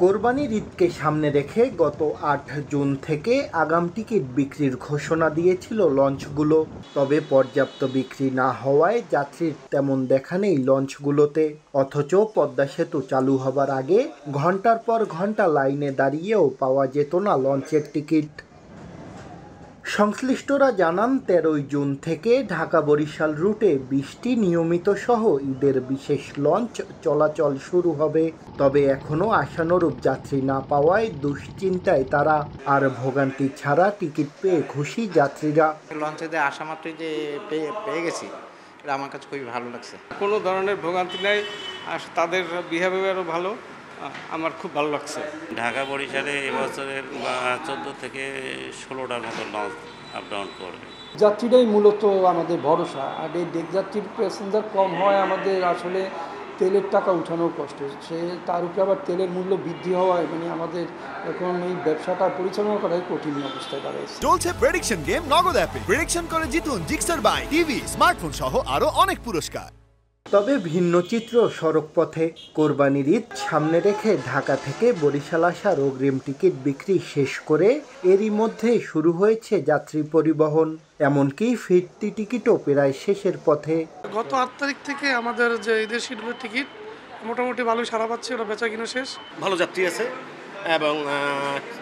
কোরবানির ঈদকে সামনে রেখে গত ৮ জুন থেকে আগাম টিকিট বিক্রির ঘোষণা দিয়েছিল লঞ্চগুলো। তবে পর্যাপ্ত বিক্রি না হওয়ায় যাত্রীর তেমন দেখা নেই লঞ্চগুলোতে। অথচ পদ্মা সেতু চালু হবার আগে ঘন্টার পর ঘন্টা লাইনে দাঁড়িয়েও পাওয়া যেত না লঞ্চের টিকিট। সংশ্লিষ্টরা জানান ১৩ জুন থেকে ঢাকা-বরিশাল রুটে ২০টি নিয়মিত সহ ঈদের বিশেষ লঞ্চ চলাচল শুরু হবে। তবে এখনও আশানুরূপ যাত্রী না পাওয়ায় দুশ্চিন্তায় তারা। আর ভোগান্তি ছাড়া টিকিট পেয়ে খুশি যাত্রীরা। লঞ্চে আসা মাত্রই যে পেয়ে গেছি, এটা আমার কাছে খুবই ভালো লাগছে। কোনো ধরনের ভোগান্তি নেই, আর তাদের বিহেভিয়ারও ভালো, আমার খুব ভালো লাগছে। ঢাকা বরিশালে এবছরের 14 থেকে 16টার মতো লঞ্চ আপ ডাউন করবে। যাত্রীরাই মূলত আমাদের ভরসা। আর এই ডেক যাত্রীর প্যাসেঞ্জার কম হয় আমাদের আসলে তেলের টাকা উঠানোর কষ্ট। তার উপরে আবার তেলের মূল্য বৃদ্ধি হওয়ায় আমাদের এখন এই ব্যবসাটা পরিচালনা করাই কঠিন অবস্থায় দাঁড়াইছে। চলছে প্রেডিকশন গেম নগদ অ্যাপে। প্রেডিকশন করে জিতুন জিক্সার বাইক, টিভি, স্মার্টফোন সহ আরো অনেক পুরস্কার। তবে ভিন্ন চিত্র সড়কপথে। কোরবানির ঈদ সামনে রেখে ঢাকা থেকে বরিশাল আসার অগ্রিম টিকিট বিক্রি শেষ করে এরই মধ্যে শুরু হয়েছে যাত্রী পরিবহন। এমনকি ফিরতি টিকিটও প্রায় শেষের পথে। গত ৮ তারিখ থেকে আমাদের যে ঈদের শিডিউলের টিকিট মোটামুটি ভালোই সারা পাচ্ছি, ওরা বেচা কিনা শেষ। ভালো যাত্রী আছে এবং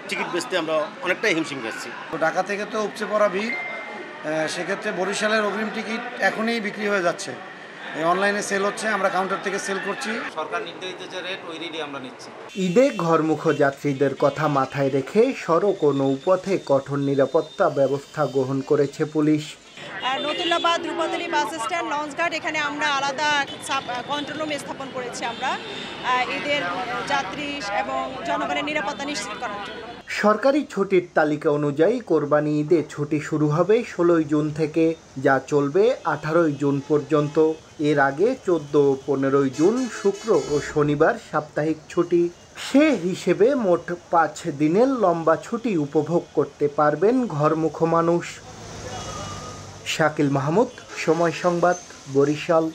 টিকিট বেচতে আমরা অনেকটাই হিমশিম খাচ্ছি। ঢাকা থেকে তো উপচে পড়া ভিড়, সেক্ষেত্রে বরিশালের অগ্রিম টিকিট এখনই বিক্রি হয়ে যাচ্ছে। অনলাইনে সেল হচ্ছে, আমরা কাউন্টার থেকে সেল করছি। সরকার নির্ধারিত যে রেট, ওই রেটই আমরা নিচ্ছি। ঈদে ঘরমুখ যাত্রীদের কথা মাথায় রেখে সড়ক ও নৌপথে কঠোর নিরাপত্তা ব্যবস্থা গ্রহণ করেছে পুলিশ। নতুল্লাবাদ, ধ্রুপদী বাস স্ট্যান্ড, লঞ্চঘাট, এখানে আমরা আলাদা কন্ট্রোল রুম স্থাপন করেছি আমরা ঈদের যাত্রী এবং জনগণের নিরাপত্তা নিশ্চিত করার জন্য। সরকারি ছুটির তালিকা অনুযায়ী কোরবানি ঈদে ছুটি শুরু হবে ১৬ জুন থেকে, যা চলবে ১৮ জুন পর্যন্ত। এর আগে ১৪ ও ১৫ জুন শুক্র ও শনিবার সাপ্তাহিক ছুটি। সে হিসেবে মোট ৫ দিনের লম্বা ছুটি উপভোগ করতে পারবেন ঘরমুখ মানুষ। শাকিল মাহমুদ, সময় সংবাদ, বরিশাল।